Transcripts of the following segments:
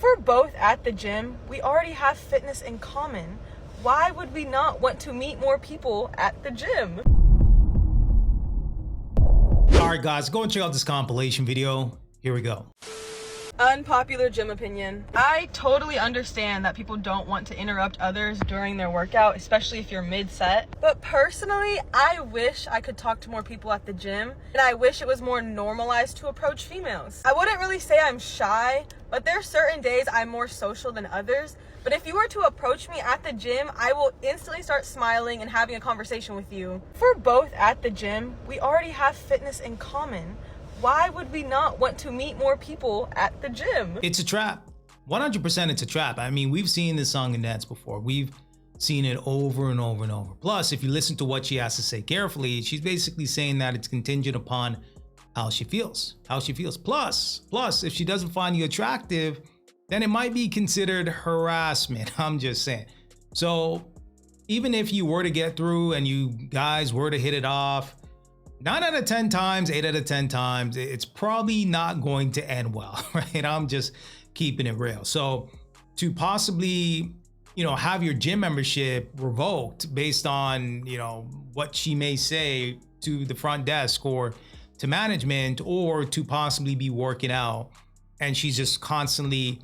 If we're both at the gym, we already have fitness in common. Why would we not want to meet more people at the gym? Alright guys, go and check out this compilation video. Here we go. Unpopular gym opinion. I totally understand that people don't want to interrupt others during their workout, especially if you're mid-set. But personally, I wish I could talk to more people at the gym, and I wish it was more normalized to approach females. I wouldn't really say I'm shy, but there are certain days I'm more social than others. But if you were to approach me at the gym, I will instantly start smiling and having a conversation with you. If we're both at the gym, we already have fitness in common. Why would we not want to meet more people at the gym? It's a trap. 100% it's a trap. I mean, we've seen this song and dance before. We've seen it over and over and over. Plus, if you listen to what she has to say carefully, she's basically saying that it's contingent upon how she feels. Plus, if she doesn't find you attractive, then it might be considered harassment. I'm just saying. So even if you were to get through and you guys were to hit it off, 9 out of 10 times, 8 out of 10 times, it's probably not going to end well, right? I'm just keeping it real. So to possibly, have your gym membership revoked based on, what she may say to the front desk or to management, or to possibly be working out and she's just constantly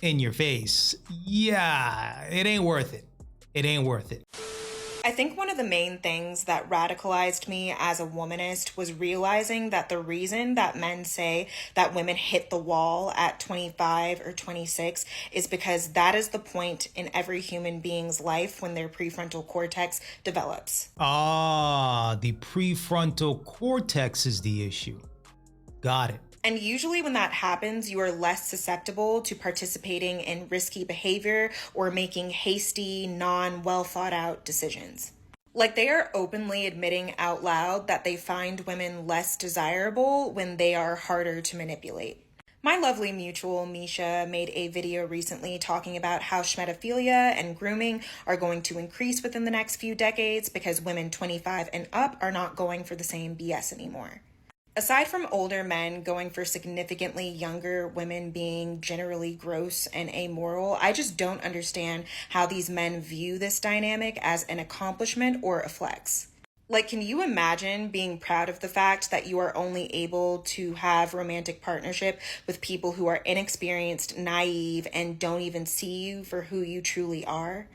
in your face. Yeah, it ain't worth it. It ain't worth it. I think one of the main things that radicalized me as a womanist was realizing that the reason that men say that women hit the wall at 25 or 26 is because that is the point in every human being's life when their prefrontal cortex develops. The prefrontal cortex is the issue. Got it. And usually when that happens, you are less susceptible to participating in risky behavior or making hasty, well thought out decisions. Like, they are openly admitting out loud that they find women less desirable when they are harder to manipulate. My lovely mutual, Misha, made a video recently talking about how schmetophilia and grooming are going to increase within the next few decades because women 25 and up are not going for the same BS anymore. Aside from older men going for significantly younger women being generally gross and amoral, I just don't understand how these men view this dynamic as an accomplishment or a flex. Like, can you imagine being proud of the fact that you are only able to have romantic partnership with people who are inexperienced, naive, and don't even see you for who you truly are?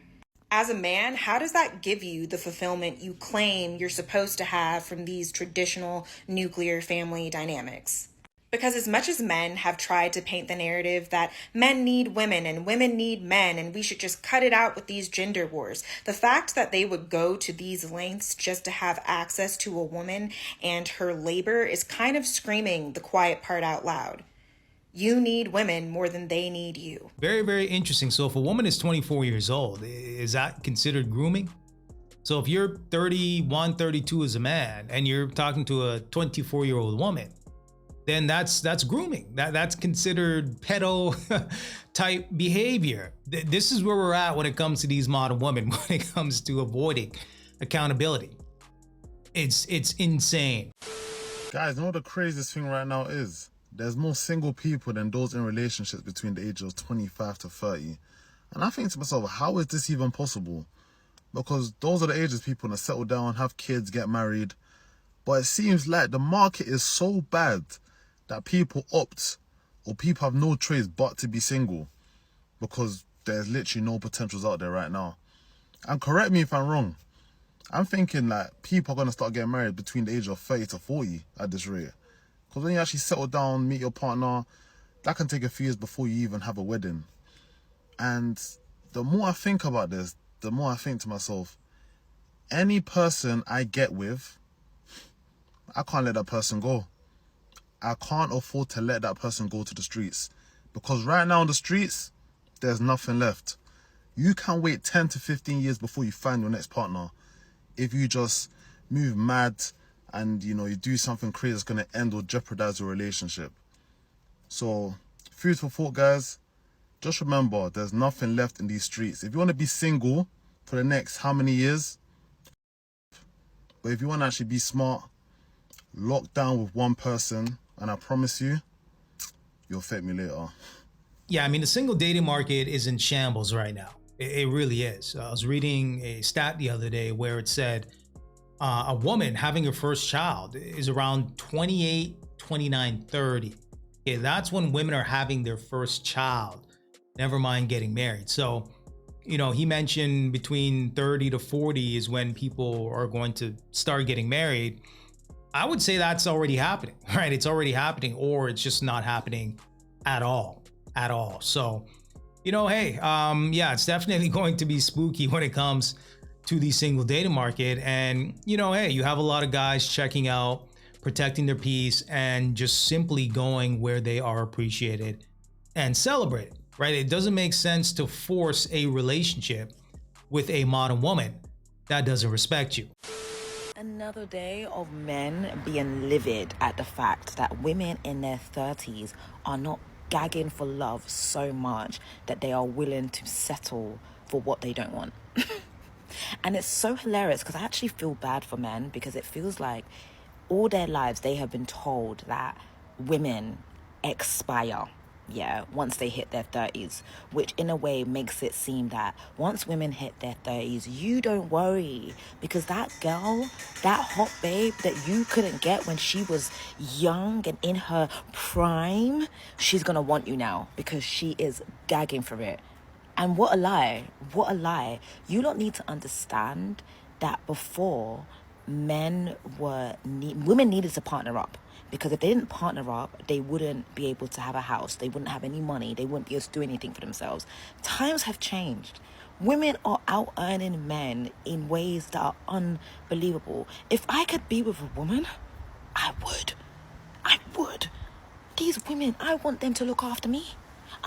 As a man, how does that give you the fulfillment you claim you're supposed to have from these traditional nuclear family dynamics? Because as much as men have tried to paint the narrative that men need women and women need men and we should just cut it out with these gender wars, the fact that they would go to these lengths just to have access to a woman and her labor is kind of screaming the quiet part out loud. You need women more than they need you. Very, very interesting. So if a woman is 24 years old, is that considered grooming? So if you're 31, 32 as a man and you're talking to a 24-year-old woman, then that's grooming. That's considered pedo type behavior. This is where we're at when it comes to these modern women, when it comes to avoiding accountability. It's insane. Guys, you know what the craziest thing right now is? There's more single people than those in relationships between the ages of 25 to 30. And I think to myself, how is this even possible? Because those are the ages people want to settle down, have kids, get married. But it seems like the market is so bad that people opt, or people have no choice but to be single, because there's literally no potentials out there right now. And correct me if I'm wrong, I'm thinking like people are going to start getting married between the age of 30 to 40 at this rate. Because when you actually settle down, meet your partner, that can take a few years before you even have a wedding. And the more I think about this, the more I think to myself, any person I get with, I can't let that person go. I can't afford to let that person go to the streets. Because right now on the streets, there's nothing left. You can wait 10 to 15 years before you find your next partner. If you just move mad and you do something crazy that's going to end or jeopardize your relationship. So, food for thought, guys. Just remember, there's nothing left in these streets. If you want to be single for the next how many years, but if you want to actually be smart, lock down with one person, and I promise you, you'll thank me later. Yeah, I mean, the single dating market is in shambles right now. It really is. I was reading a stat the other day where it said a woman having her first child is around 28, 29, 30. Okay, that's when women are having their first child, never mind getting married. So, you know, he mentioned between 30 to 40 is when people are going to start getting married. I would say that's already happening, right? It's already happening, or it's just not happening at all. So, you know, hey, yeah, it's definitely going to be spooky when it comes to the single dating market. And, you know, hey, you have a lot of guys checking out, protecting their peace, and just simply going where they are appreciated and celebrated, right? It doesn't make sense to force a relationship with a modern woman that doesn't respect you. Another day of men being livid at the fact that women in their 30s are not gagging for love so much that they are willing to settle for what they don't want. And it's so hilarious because I actually feel bad for men, because it feels like all their lives they have been told that women expire, once they hit their 30s, which in a way makes it seem that once women hit their 30s, you don't worry, because that girl, that hot babe that you couldn't get when she was young and in her prime, she's gonna want you now because she is gagging for it. And what a lie. You don't need to understand that before, women needed to partner up. Because if they didn't partner up, they wouldn't be able to have a house. They wouldn't have any money. They wouldn't be able to do anything for themselves. Times have changed. Women are out earning men in ways that are unbelievable. If I could be with a woman, I would. These women, I want them to look after me.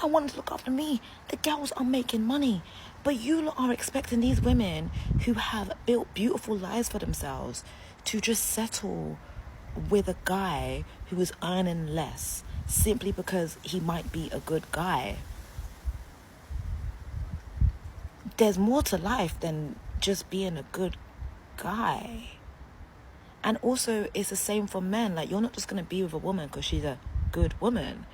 I want them to look after me. The girls are making money. But you are expecting these women who have built beautiful lives for themselves to just settle with a guy who is earning less simply because he might be a good guy. There's more to life than just being a good guy. And also, it's the same for men. Like, you're not just going to be with a woman because she's a good woman.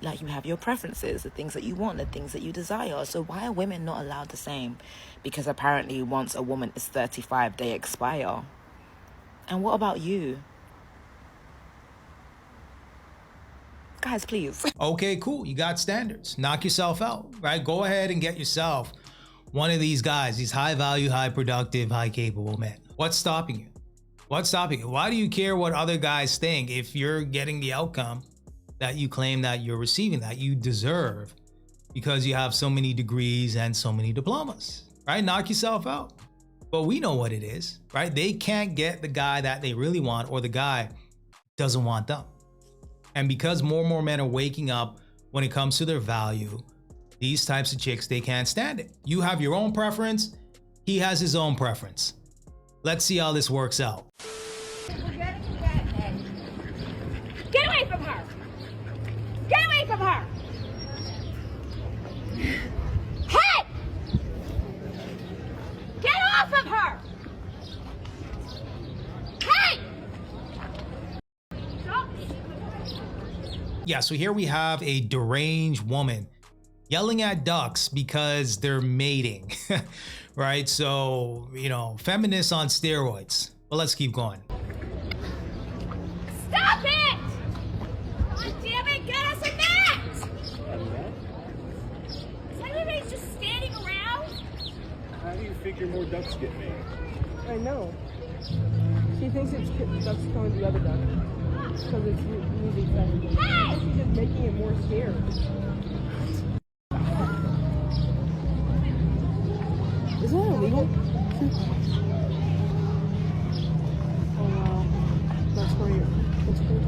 Like, you have your preferences, the things that you want, the things that you desire. So why are women not allowed the same? Because apparently once a woman is 35, they expire. And what about you? Guys, please. Okay, cool. You got standards. Knock yourself out, right? Go ahead and get yourself one of these guys, these high value, high productive, high capable men. What's stopping you? Why do you care what other guys think if you're getting the outcome that you claim that you're receiving, that you deserve, because you have so many degrees and so many diplomas, right? Knock yourself out. But we know what it is, right? They can't get the guy that they really want, or the guy doesn't want them. And because more and more men are waking up when it comes to their value, these types of chicks, they can't stand it. You have your own preference. He has his own preference. Let's see how this works out. Get away from her! Get away from her! Hey! Get off of her! Hey! Yeah, so here we have a deranged woman yelling at ducks because they're mating, right? So, you know, feminists on steroids. But let's keep going. Stop it! God damn it, get us a net! Is everybody just standing around? How do you figure more ducks get made? I know. She thinks it's ducks killing the other duck because it's losing seconds. Hey! She's just making it more scared. Is that illegal? Oh wow, that's great. That's great.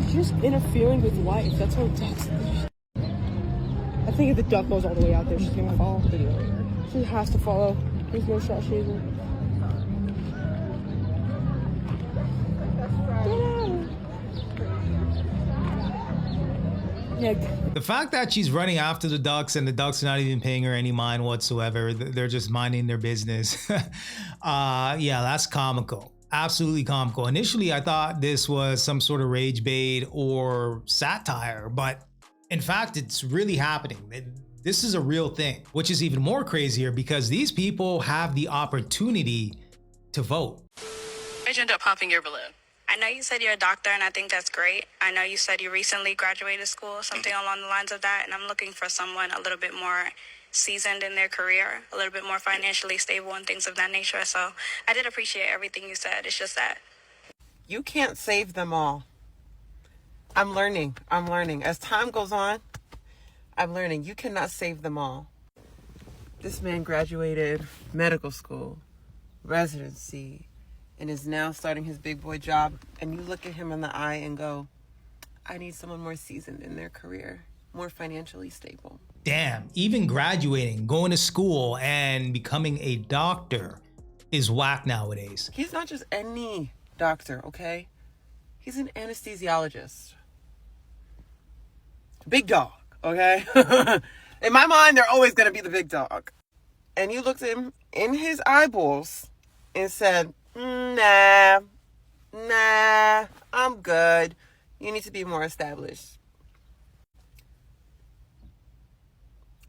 She's just interfering with life. That's how ducks. I think if the duck goes all the way out there, she's gonna fall. She has to follow. There's no shot shaving. Yeah. The fact that she's running after the ducks and the ducks are not even paying her any mind whatsoever, they're just minding their business. Yeah, that's comical. absolutely comical. Initially, I thought this was some sort of rage bait or satire, but in fact, it's really happening. This is a real thing, which is even more crazier because these people have the opportunity to vote. Why'd you end up popping your balloon? I know you said you're a doctor, and I think that's great. I know you said you recently graduated school, something along the lines of that, and I'm looking for someone a little bit more seasoned in their career, a little bit more financially stable and things of that nature. So I did appreciate everything you said. It's just that You can't save them all. I'm learning. As time goes on, I'm learning. You cannot save them all. This man graduated medical school, residency, and is now starting his big boy job. And you look at him in the eye and go, I need someone more seasoned in their career, more financially stable. Damn, even graduating, going to school, and becoming a doctor is whack nowadays. He's not just any doctor, okay? He's an anesthesiologist. Big dog, okay? In my mind, they're always going to be the big dog. And you looked at him in his eyeballs and said, nah, I'm good. You need to be more established.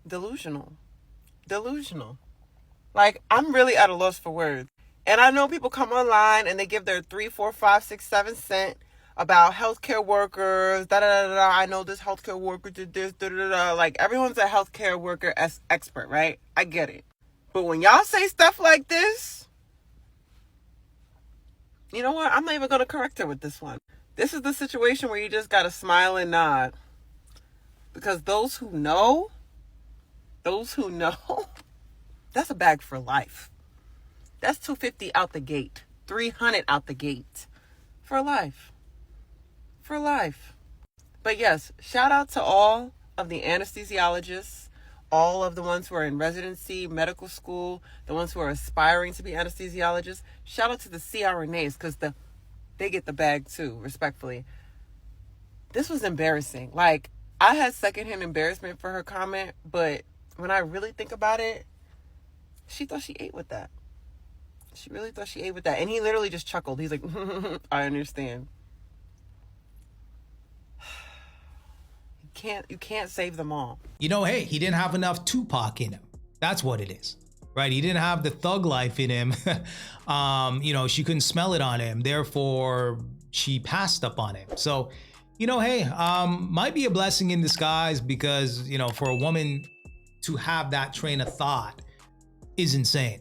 Delusional. Like, I'm really at a loss for words. And I know people come online and they give their 3, 4, 5, 6, 7 cent about healthcare workers. I know this healthcare worker did this. Like, everyone's a healthcare worker expert, right? I get it. But when y'all say stuff like this, you know what? I'm not even going to correct her with this one. This is the situation where you just got to smile and nod. Because those who know, that's a bag for life. That's $250 out the gate, $300 out the gate, for life. But yes, shout out to all of the anesthesiologists, all of the ones who are in residency, medical school, the ones who are aspiring to be anesthesiologists. Shout out to the CRNAs because they get the bag too, respectfully. This was embarrassing. Like, I had secondhand embarrassment for her comment, but when I really think about it, she thought she ate with that. She really thought she ate with that. And he literally just chuckled. He's like, I understand. You can't save them all. You know, hey, he didn't have enough Tupac in him. That's what it is, right? He didn't have the thug life in him. You know, she couldn't smell it on him. Therefore, she passed up on him. So, you know, hey, might be a blessing in disguise because, you know, for a woman to have that train of thought is insane.